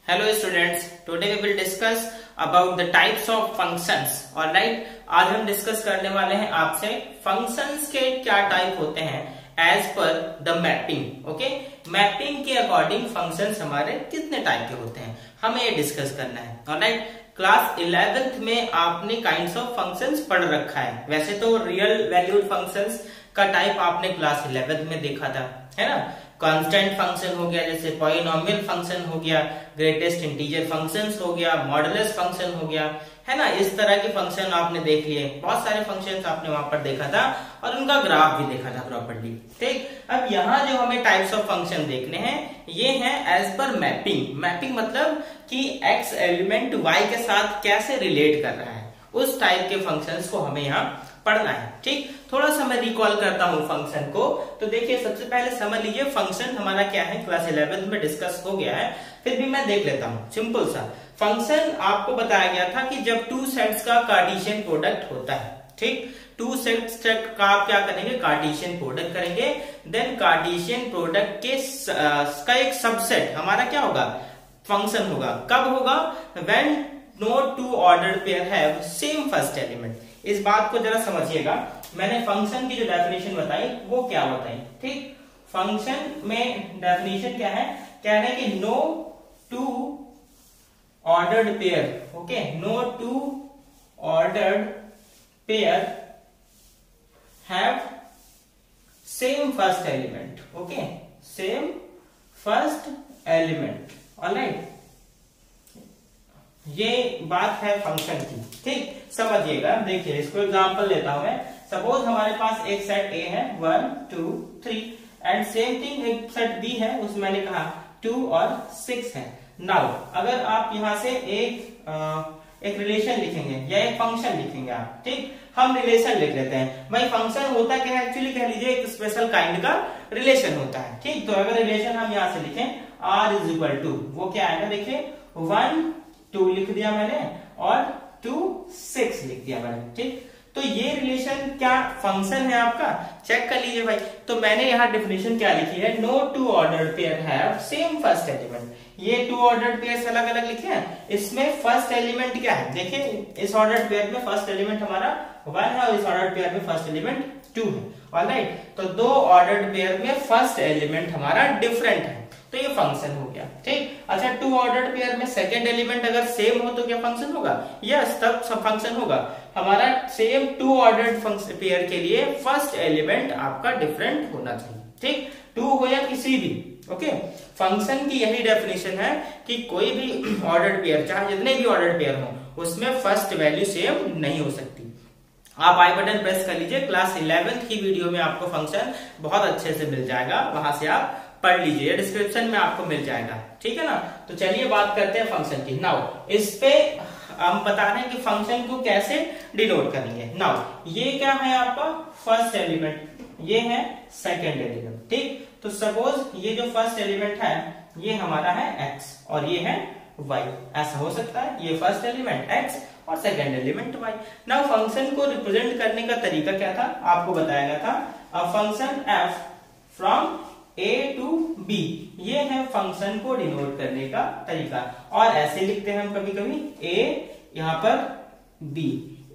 Hello students, today we will discuss about the types of functions. Alright, आज हम discuss करने वाले हैं आपसे फंक्शंस के क्या टाइप होते हैं as per the mapping. Okay, mapping के अकॉर्डिंग फंक्शंस हमारे कितने टाइप के होते हैं हमें ये डिस्कस करना है. ऑलराइट, क्लास 11th में आपने काइंड्स ऑफ फंक्शंस पढ़ रखा है. वैसे तो रियल वैल्यूड फंक्शंस का टाइप आपने क्लास 11th में देखा था, है ना. कांस्टेंट फंक्शन हो गया, जैसे पॉलिनोमियल फंक्शन हो गया, ग्रेटेस्ट इंटीजर फंक्शंस हो गया, मॉडुलस फंक्शन हो गया, है ना. इस तरह के फंक्शन आपने देख लिए. बहुत सारे फंक्शंस आपने वहां पर देखा था और उनका ग्राफ भी देखा था प्रॉपर्ली. ठीक, अब यहाँ जो हमें टाइप्स ऑफ फंक्शन देखने हैं ये हैं एज पर मैपिंग. मैपिंग मतलब कि एक्स एलिमेंट वाई के साथ कैसे रिलेट कर रहा है, उस टाइप के फंक्शंस को हमें यहाँ पढ़ना है. ठीक, थोड़ा सा मैं रिकॉल करता हूँ फंक्शन को. तो देखिए, सबसे पहले समझ लीजिए फंक्शन हमारा क्या है. क्लास 11th में डिस्कस हो गया है, फिर भी मैं देख लेता हूँ. सिंपल सा फंक्शन आपको बताया गया था कि जब टू सेट्स का कार्टेशियन प्रोडक्ट होता है. ठीक, टू सेट्स का आप क्या करेंगे, कार्टेशियन प्रोडक्ट करेंगे. देन कार्टेशियन प्रोडक्ट के का एक सबसेट हमारा क्या होगा, फंक्शन होगा. कब होगा, when no two ordered pair have same first element. इस बात को जरा समझिएगा. मैंने फंक्शन की जो डेफिनेशन बताई वो क्या बताई. ठीक, फंक्शन में डेफिनेशन क्या है, कह रहे हैं कि no two ordered pair. Okay, no two ordered pair have same first element. Okay, same first element. Alright, ये बात है फंक्शन की. ठीक, समझिएगा. देखिए, इसको एग्जांपल लेता हूं मैं. सपोज हमारे पास एक सेट ए है 1 2 3 एंड सेम थिंग एक सेट बी है, उसमें मैंने कहा 2 और 6 है. नाउ अगर आप यहां से एक रिलेशन लिखेंगे या एक फंक्शन लिखेंगे आप. ठीक, हम रिलेशन लिख लेते हैं. भाई फंक्शन होता क्या है, एक्चुअली कह लीजिए एक स्पेशल काइंड का रिलेशन होता है. ठीक, तो अगर रिलेशन हम यहां से लिखें r इज इक्वल टू, वो क्या आएगा, देखिए 1 2 लिख दिया मैंने और 2 6 लिख दिया मैंने. ठीक, तो ये रिलेशन क्या फंक्शन है आपका, चेक कर लीजिए भाई. तो मैंने यहाँ डेफिनेशन क्या लिखी है, no two ordered pair have same first element. ये टू ऑर्डर्ड पेयर अलग अलग लिखे हैं, इसमें फर्स्ट एलिमेंट क्या है, देखिए इस ऑर्डर्ड पेयर में फर्स्ट एलिमेंट हमारा 1 है और इस ऑर्डर्ड पेयर में फर्स्ट एलिमेंट 2 है. ऑलराइट, तो दो ऑर्डर्ड पेयर में फर्स्ट एलिमेंट हमारा डिफरेंट है, तो ये फंक्शन हो गया. ठीक, अच्छा, टू ऑर्डर्ड पेयर में सेकंड एलिमेंट अगर सेम हो तो क्या फंक्शन होगा, यस, तब सब फंक्शन होगा. हमारा सेम टू ऑर्डर्ड पेयर के लिए फर्स्ट एलिमेंट आपका डिफरेंट होना चाहिए. ठीक, टू हो या किसी भी. ओके, फंक्शन की यही डेफिनेशन है कि कोई भी ऑर्डर्ड पेयर, चाहे जितने भी ऑर्डर्ड पेयर हो, उसमें फर्स्ट वैल्यू सेम नहीं हो सकती. आप आई बटन प्रेस कर लीजिए, क्लास 11th की वीडियो में आपको फंक्शन बहुत अच्छे से मिल जाएगा, वहां से आप पढ़ लीजिए, डिस्क्रिप्शन में आपको मिल जाएगा. ठीक है ना. तो चलिए बात करते हैं फंक्शन की. नाउ इस पे हम बता रहे हैं कि फंक्शन को कैसे डिनोट करेंगे. नाउ ये क्या है आपका फर्स्ट एलिमेंट, ये है सेकंड एलिमेंट. ठीक, तो सपोज ये जो फर्स्ट एलिमेंट है ये हमारा है x और ये है y. ऐसा हो सकता है, ये फर्स्ट एलिमेंट x और second element y. Now function को रिप्रेजेंट करने का तरीका क्या था, आपको बताया गया था. A function f from a to b, ये है फंक्शन को डिनोट करने का तरीका. और ऐसे लिखते हैं हम कभी कभी a यहाँ पर b,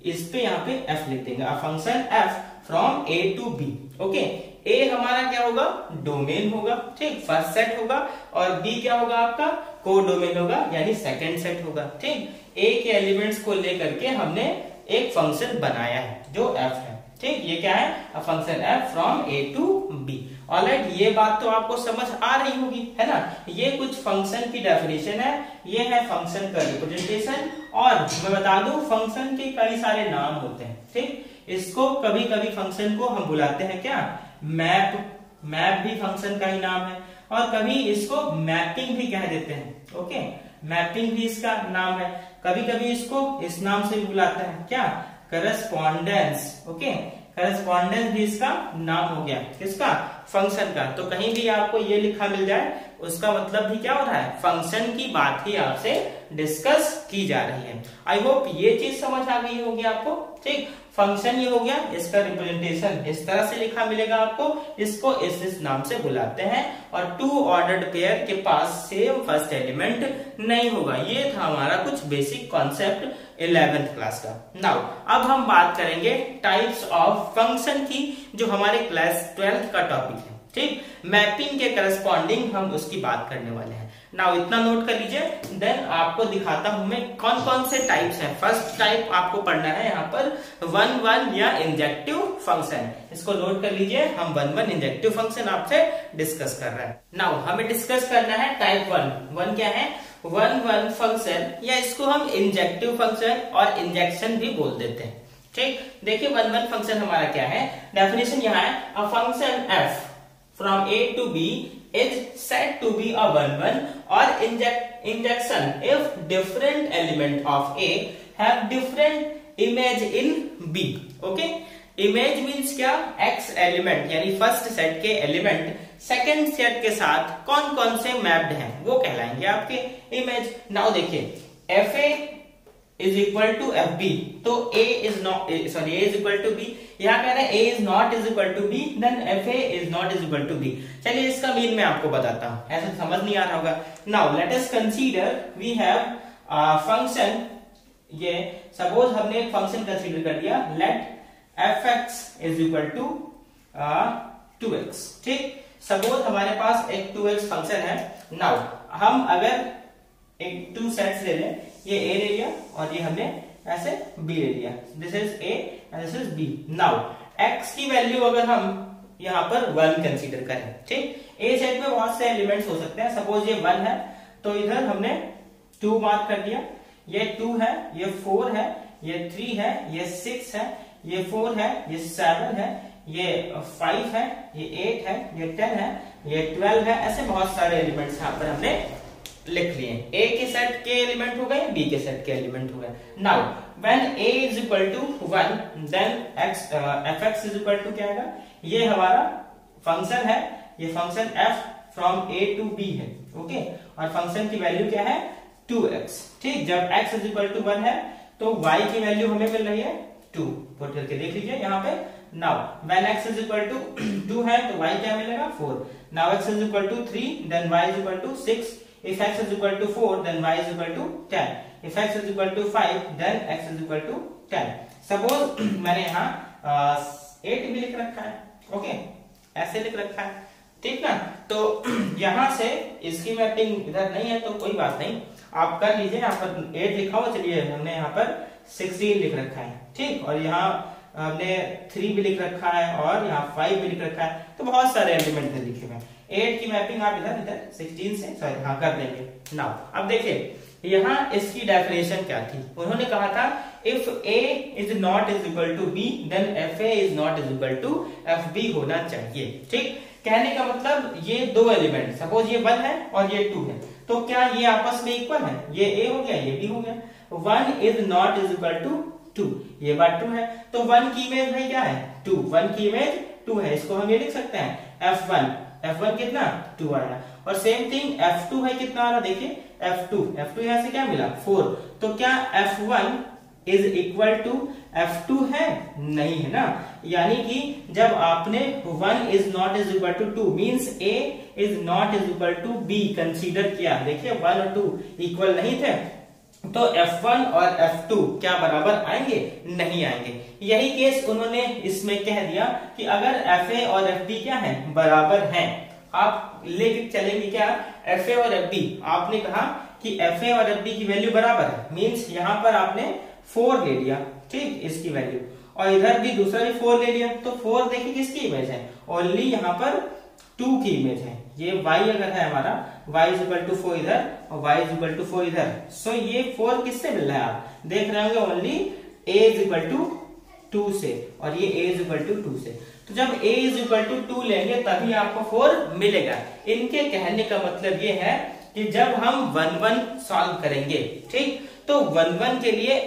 इस पे यहाँ पे f लिख देंगे. Function f from a to b. Okay, a हमारा क्या होगा, डोमेन होगा. ठीक, फर्स्ट सेट होगा और b क्या होगा आपका को डोमेन होगा, यानी सेकंड सेट होगा. ठीक, a के एलिमेंट्स को लेकर के हमने एक फंक्शन बनाया है जो f है. ठीक, ये क्या है, function f from a to b. Alright, ये बात तो आपको समझ आ रही होगी, है ना. ये कुछ फंक्शन की डेफिनेशन है, ये है फंक्शन का रिप्रेजेंटेशन. और मैं बता दूं फंक्शन के कई सारे नाम होते हैं. ठीक, इसको कभी कभी फंक्शन को हम बुलाते हैं क्या, मैप. मैप भी फंक्शन का ही नाम है, और कभी इसको मैपिंग भी कह देते हैं. ओके, मैपिंग भी इसका नाम है. कभी कभी इसको इस नाम से भी बुलाते हैं क्या, करस्पॉन्डेंस. ओके, करस्पॉन्डेंस भी इसका नाम हो गया, किसका, फंक्शन का. तो कहीं भी आपको ये लिखा मिल जाए उसका मतलब भी क्या हो रहा है, फंक्शन की बात ही आपसे डिस्कस की जा रही है. आई होप ये चीज समझ आ गई होगी आपको. ठीक, फंक्शन ये हो गया, इसका रिप्रेजेंटेशन इस तरह से लिखा मिलेगा आपको, इसको इस नाम से बुलाते हैं। और टू ऑर्डर्ड पेयर के पास सेम फर्स्ट एलिमेंट नहीं होगा। ये था हमारा कुछ बेसिक कॉन्सेप्ट 11th क्लास का। नाउ अब हम बात करेंगे टाइप्स ऑफ फंक्शन की, जो हमारे क्लास 12th का टॉपिक है। ठीक, मैपिंग के करस्पॉन्डिंग हम उसकी बात करने वाले हैं। नाउ इतना नोट कर लीजिए, देन आपको दिखाता हूं मैं कौन कौन से टाइप्स हैं। फर्स्ट टाइप आपको पढ़ना है यहाँ पर 1 या इंजेक्टिव फंक्शन। इसको नोट कर लीजिए, हम 1 इंजेक्टिव फंक्शन आपसे डिस्कस कर रहे हैं। नाउ हमें डिस्कस करना है टाइप 1 क्या है, 1 फंक्शन, या इसको हम इंजेक्टिव फंक्शन और इंजेक्शन भी बोल देते हैं। ठीक, देखिए 1 फंक्शन हमारा क्या है, डेफिनेशन यहाँ है, अ function f from a to b is said to be a 1 or injection if different element of a have different image in b. Okay, image means क्या, x एलिमेंट यानी फर्स्ट सेट के element second set के साथ कौन कौन से mapped हैं वो कहलाएंगे आपके इमेज। नाउ देखिए fa is equal to F B, तो a is not sorry a is equal to B, यहाँ कह रहे हैं a is not is equal to B, then F A is not is equal to B. चलिए इसका mean मैं आपको बताता हूँ, ऐसा समझ नहीं आ रहा होगा। Now let us consider we have function, ये सपोज हमने एक फंक्शन कंसीडर कर लिया, let F x is equal to 2x। ठीक, सपोज हमारे पास एक 2x फंक्शन है। नाउ हम अगर एक 2 सेट्स ले लें, ये a ले लिया और ये हमने ऐसे b ले लिया, this is a and this is b। Now x की वैल्यू अगर हम यहाँ पर 1 कंसीडर करें, ठीक, a सेट में बहुत से एलिमेंट्स हो सकते हैं, सपोज ये 1 है तो इधर हमने 2 मार्क कर दिया, ये 2 है, ये 4 है, ये 3 है, ये 6 है, ये 4 है, ये 7 है, ये 5 है, ये 8 है, ये 10 है, ये 12 है, ऐसे बहुत सारे एलिमेंट्स यहाँ पर हमने लिख लिए। a के सेट के एलिमेंट हो गए, b के सेट के एलिमेंट हो गए। Now when a is equal to 1 then fx is equal to क्या आएगा, ये हमारा फंक्शन है, ये function f from a to b है। ओके, और फंक्शन की वैल्यू क्या है 2x। ठीक, जब x इज इक्वल टू 1 है तो y की वैल्यू हमें मिल रही है 2, पुट करके देख लीजिए यहाँ पे। Now when x is equal to 2 है तो y क्या मिलेगा 4। Now x is equal to 3 then y is equal to 6। If x is equal to 4, then y is equal to 10. If x is equal to 5, then x is equal to 10. Suppose मैंने यहाँ 8 भी लिख रखा है, okay, ऐसे लिख रखा है, ठीक ना। तो यहाँ से इसकी मैपिंग इधर नहीं है तो कोई बात नहीं, आप कर लीजिए। यहाँ पर 8 लिखा हुआ, चलिए हमने यहाँ पर 16 लिख रखा है, ठीक, और यहाँ हमने 3 भी लिख रखा है और यहाँ 5 भी लिख रखा है, तो बहुत सारे एलिमेंट लिखे हुए हैं। 8 की मैपिंग आप इधर 16 से सॉरी हाँ कर देंगे। नाउ अब देखिए यहाँ इसकी डेफिनेशन क्या थी, उन्होंने कहा था if a is not is equal to b then fa is not is equal to fb होना चाहिए। ठीक, कहने का मतलब ये 2 एलिमेंट, सपोज ये 1 है और ये 2 है, तो क्या ये आपस में इक्वल है, ये a हो गया ये b हो गया। 1 is not is equal to 2, ये बात 2 है, तो 1 की इमेज भाई क्या है 2, 1 की इमेज 2 है, इसको हम ये लिख सकते हैं f1 कितना 2 आ रहा है, और सेम थिंग f2 है कितना आ रहा, देखिए f2 यहाँ से क्या मिला 4, तो क्या f1 is equal to f2 है, नहीं है ना। यानी कि जब आपने 1 is not is equal to 2 means a is not is equal to b consider किया, देखिए 1 और 2 इक्वल नहीं थे, तो f1 और f2 क्या बराबर आएंगे, नहीं आएंगे। यही केस उन्होंने इसमें कह दिया कि अगर fa और fb क्या है, बराबर हैं, आप लेके चलेंगे क्या fa और fb, आपने कहा कि fa और fb की वैल्यू बराबर है, मींस यहाँ पर आपने 4 ले लिया, ठीक, इसकी वैल्यू, और इधर भी दूसरा भी 4 ले लिया, तो 4 देखिए किसकी इमेज है, ओनली यहाँ पर 2 की इमेज है। ये y अगर है हमारा y इज इक्वल टू 4 इधर और y इज इक्वल टू 4 इधर, सो ये 4 किससे मिल रहा है, आप देख रहे होंगे only a is equal to 2 से, और ये a इज इक्वल टू 2 से, तो जब a इज इक्वल टू 2 लेंगे तभी आपको 4 मिलेगा। इनके कहने का मतलब ये है कि जब हम 1-1 सॉल्व करेंगे, ठीक, तो 1-1 के लिए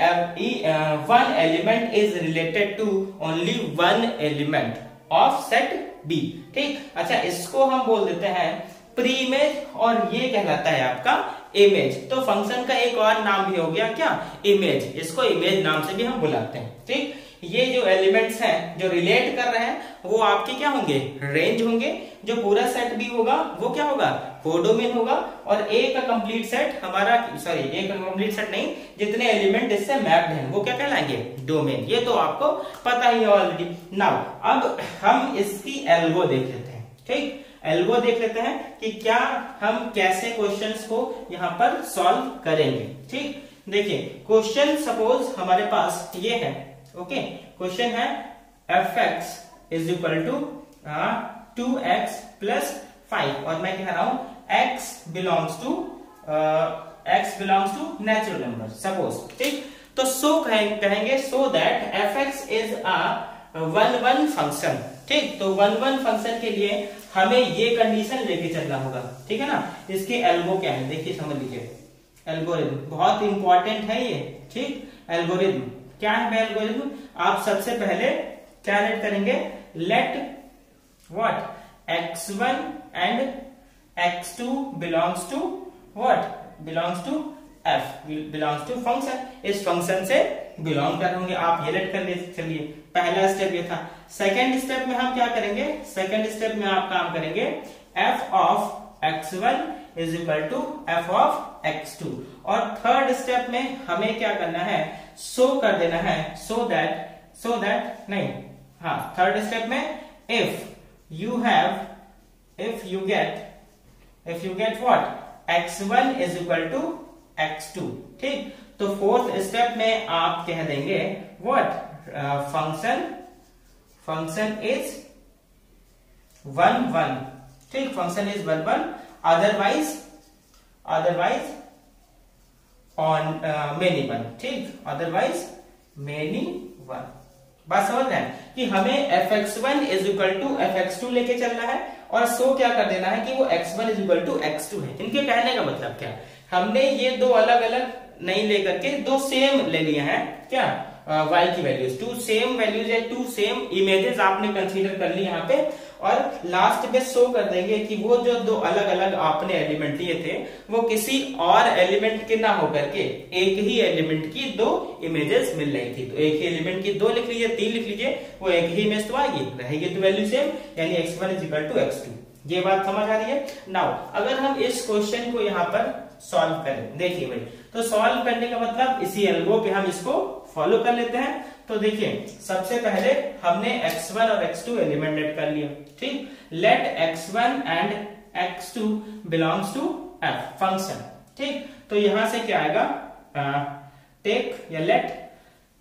1 element is related to only 1 element of set B, ठीक। अच्छा, इसको हम बोल देते हैं प्री इमेज और ये कहलाता है आपका इमेज। तो फंक्शन का एक और नाम भी हो गया क्या, इमेज, इसको इमेज नाम से भी हम बुलाते हैं, ठीक। ये जो एलिमेंट्स हैं जो रिलेट कर रहे हैं वो आपके क्या होंगे, रेंज होंगे। जो पूरा सेट भी होगा वो क्या होगा, कोडोमेन होगा। और ए का कंप्लीट सेट हमारा, सॉरी ए का कंप्लीट सेट नहीं, जितने एलिमेंट इससे मैप्ड हैं वो क्या कहलाएंगे, डोमेन। ये तो आपको पता ही है ऑलरेडी। नाउ अब हम इसकी एल्गो देख लेते हैं। ठीक, एल्गो देख लेते हैं कि क्या हम कैसे क्वेश्चंस को यहाँ पर सॉल्व करेंगे। ठीक, देखिए क्वेश्चन सपोज हमारे पास ये है। ओके, क्वेश्चन है f(x) is equal to 2x plus 5 और मैं कह रहा हूं x belongs to natural number suppose. ठीक, तो सो कहेंगे so that f(x) is a 1-1 function. ठीक, तो 1-1 फंक्शन के लिए हमें ये कंडीशन लेके चलना होगा। ठीक है ना। इसके एल्गो क्या है देखिए, समझ लीजिए। एल्गोरिथम बहुत इंपॉर्टेंट है ये। ठीक, एल्गोरिथम क्या है एल्गोरिथम, आप सबसे पहले क्या लेट करेंगे, let what x1 and x2 belongs to what, belongs to f, belongs to function. इस फंक्शन से बिलोंग कर होंगे आप, ये लेट कर ले। चलिए पहला स्टेप ये था। सेकेंड स्टेप में हम क्या करेंगे, सेकेंड स्टेप में आप काम करेंगे f of x1 is equal to f of x2। और थर्ड स्टेप में हमें क्या करना है, सो कर देना है, सो दैट नहीं, हाँ थर्ड स्टेप में if you get what x1 is equal to x2। ठीक, तो फोर्थ स्टेप में आप कह देंगे what फंक्शन इज 1-1। ठीक, function is 1-1, otherwise on many one. ठीक, अदरवाइज मेनी वन। बात समझ रहे हैं कि हमें f(x1) is equal to f(x2) लेके चलना है और सो क्या कर देना है कि वो x1 is equal to x2 है। इनके कहने का मतलब क्या, हमने ये दो अलग अलग नहीं लेकर के दो सेम ले लिए हैं। क्या y की वैल्यूज, टू सेम वैल्यूज या टू सेम इमेजेस आपने कंसीडर कर ली यहाँ पे, और लास्ट में शो कर देंगे कि वो जो दो अलग अलग आपने एलिमेंट लिए थे वो किसी और एलिमेंट के ना होकर के एक ही एलिमेंट की दो इमेजेस मिल रही थी। तो एक ही एलिमेंट की दो लिख लीजिए, तीन लिख लीजिए, वो एक ही इमेज तो आएगी, रहेगी तो वैल्यू सेम, यानी x1 is equal to x2। ये बात समझ आ रही है। नाउ अगर हम इस क्वेश्चन को यहाँ पर सॉल्व करें, देखिए भाई, तो सॉल्व करने का मतलब इसी एल्गो पे हम इसको फॉलो कर लेते हैं। तो देखिए सबसे पहले हमने x1 और x2 एलिमेंट लेट कर लिया। ठीक, let x1 and x2 belongs to f function. ठीक, तो यहां से क्या आएगा, टेक या लेट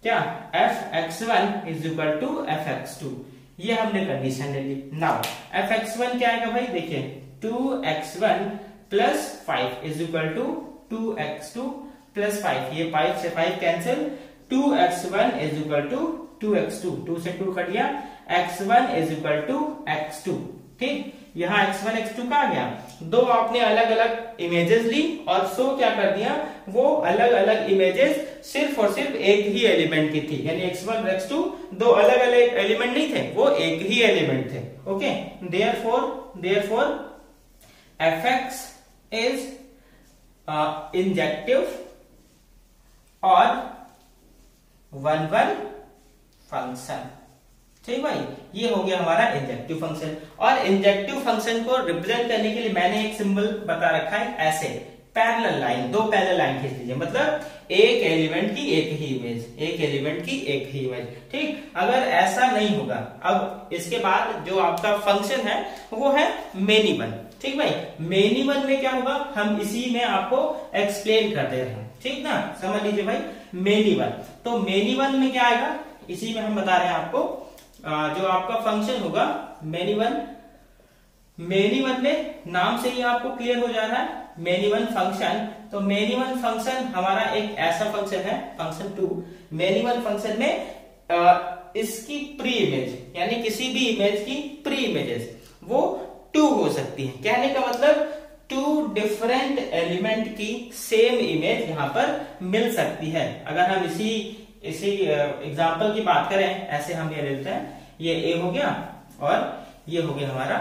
क्या f(x1) is equal to f(x2), ये हमने कंडीशन ले ली। नाउ f(x1) क्या आएगा भाई, देखिए 2x1 plus 5 is equal to 2x2 plus 5, ये 5 से 5 cancel, 2x1 is equal to 2x2, 2 से 2 कट गया, x1 is equal to x2। ठीक, यहाँ x1 x2 का आ गया, दो आपने अलग अलग इमेजेस ली और सो क्या कर दिया, वो अलग अलग इमेजेस सिर्फ और सिर्फ एक ही एलिमेंट की थी, यानी x1 और x2 दो अलग अलग एलिमेंट नहीं थे, वो एक ही एलिमेंट थे। Okay, therefore f(x) is injective और 1-1 फंक्शन। ठीक भाई, ये हो गया हमारा इंजेक्टिव फंक्शन। और इंजेक्टिव फंक्शन को रिप्रेजेंट करने के लिए मैंने एक सिंबल बता रखा है ऐसे, पैरेलल लाइन, दो पैरेलल लाइन खींच लीजिए, मतलब एक एलिमेंट की एक ही इमेज, एक एलिमेंट की एक ही इमेज। ठीक, अगर ऐसा नहीं होगा, अब इसके बाद जो आपका फंक्शन है वो है मेनी वन। ठीक भाई, मेनी वन में क्या होगा, हम इसी में आपको एक्सप्लेन कर दे रहे हैं। ठीक ना, समझ लीजिए भाई, मेनी वन। तो मेनी वन में क्या आएगा, इसी में हम बता रहे हैं आपको, जो आपका फंक्शन होगा मेनी वन में नाम से ही आपको क्लियर हो जा रहा है, मेनी वन फंक्शन। तो मेनी वन फंक्शन हमारा एक ऐसा फंक्शन है, फंक्शन 2। मेनी वन फंक्शन में इसकी प्री इमेज, यानी किसी भी इमेज की प्री इमेजेस वो 2 हो सकती है। कहने का मतलब 2 डिफरेंट एलिमेंट की सेम इमेज यहाँ पर मिल सकती है। अगर हम इसी एग्जांपल की बात करें, ऐसे हम ये लेते हैं, ये A हो गया और ये हो गया हमारा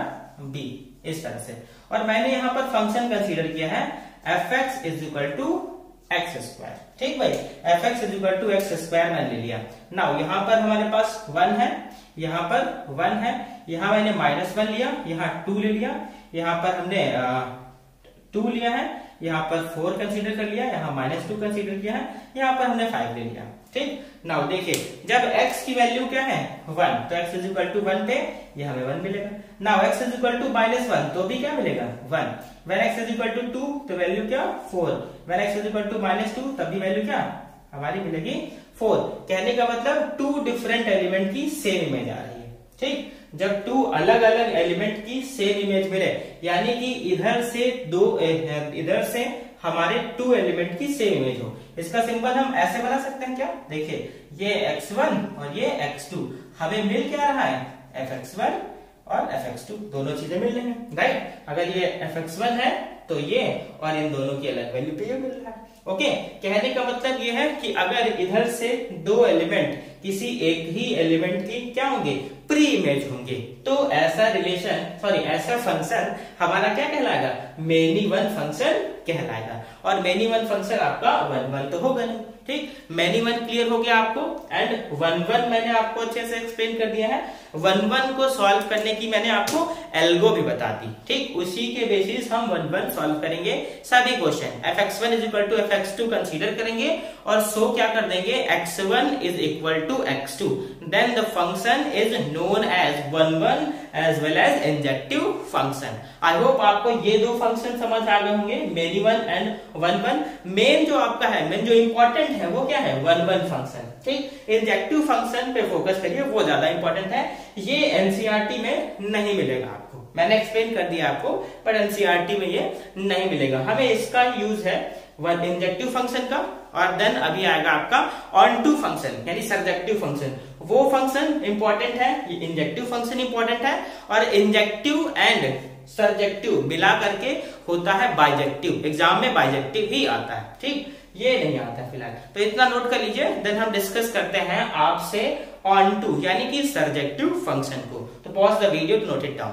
B, इस तरह से। और मैंने यहाँ पर फंक्शन कंसीडर किया है f(x) is equal to x square. ठीक भाई, f x is equal to x square मैंने ले लिया। नाउ यहाँ पर हमारे पास 1 है, यहाँ पर 1 है, यहाँ मैंने -1 लिया, यहाँ 2 ले लिया, यहाँ पर हमने 2 लिया है, यहाँ पर 4 कंसीडर कर लिया, यहाँ -2 कंसीडर किया है, यहाँ पर हमने 5 ले लिया। ठीक, नाउ देखिए जब x की वैल्यू क्या है 1, तो x इज इक्वल टू 1 पे ये हमें 1 मिलेगा। Now x is equal to -1 तो भी क्या मिलेगा 1। When x is equal to 2 तो वैल्यू क्या 4। When x is equal to -2 तब भी वैल्यू क्या हमारी मिलेगी 4। कहने का मतलब 2 डिफरेंट एलिमेंट की सेम इमेज आ रही है। ठीक, जब 2 अलग अलग एलिमेंट की सेम इमेज मिले, यानी कि इधर से हमारे 2 एलिमेंट की सेम इमेज हो, इसका सिंबल हम ऐसे बना सकते हैं क्या, देखिए ये x1 और ये x2, हमें मिल क्या रहा है fx1 और fx2, दोनों चीजें मिल रही हैं, राइट। अगर ये fx1 है तो ये, और इन दोनों की अलग वैल्यू पे ये मिल रहा है। ओके, कहने का मतलब ये है कि अगर इधर से 2 एलिमेंट किसी एक ही एलिमेंट की क्या होंगे प्री इमेज होंगे, तो ऐसा ऐसा फंक्शन हमारा क्या कहलाएगा, मेनी वन फंक्शन कहलाएगा। और मेनी वन फंक्शन आपका 1 1 तो होगा नहीं। ठीक, मेनी वन क्लियर हो गया आपको, एंड 1 1 मैंने आपको अच्छे से एक्सप्लेन कर दिया है। 1 1 को सॉल्व करने की मैंने आपको एल्गो भी बता दी। ठीक, उसी के बेसिस हम 1 1 सॉल्व करेंगे सभी question. fx1 is equal to fx2 consider करेंगे और सो क्या कर देंगे, x1 is equal to x2, then the function is known as 1 1 as well as injective function. I hope आपको ये 2 फंक्शन समझ आ गए होंगे, मेनी वन एंड 1 1। मेन जो आपका है, मेन जो इंपॉर्टेंट है वो क्या है 1 1 फंक्शन। ठीक, इंजेक्टिव फंक्शन पे फोकस करिए, वो ज्यादा इंपॉर्टेंट है। ये एनसीईआरटी में नहीं मिलेगा आपको, मैंने एक्सप्लेन कर दिया आपको, पर एनसीईआरटी में ये नहीं मिलेगा। हमें इसका यूज है इंजेक्टिव फंक्शन का, और देन अभी आएगा आपका ऑन टू फंक्शन यानी सर्जेक्टिव फंक्शन। वो फंक्शन इंपॉर्टेंट है, ये इंजेक्टिव फंक्शन इंपॉर्टेंट है, और इंजेक्टिव एंड सर्जेक्टिव मिला करके होता है बाइजेक्टिव। एग्जाम में बाइजेक्टिव ही आता है। ठीक, ये नहीं आता है फिलहाल, तो इतना नोट कर लीजिए। देन हम डिस्कस करते हैं आपसे ऑन टू यानी कि सर्जेक्टिव फंक्शन को। तो pause the video to note it down.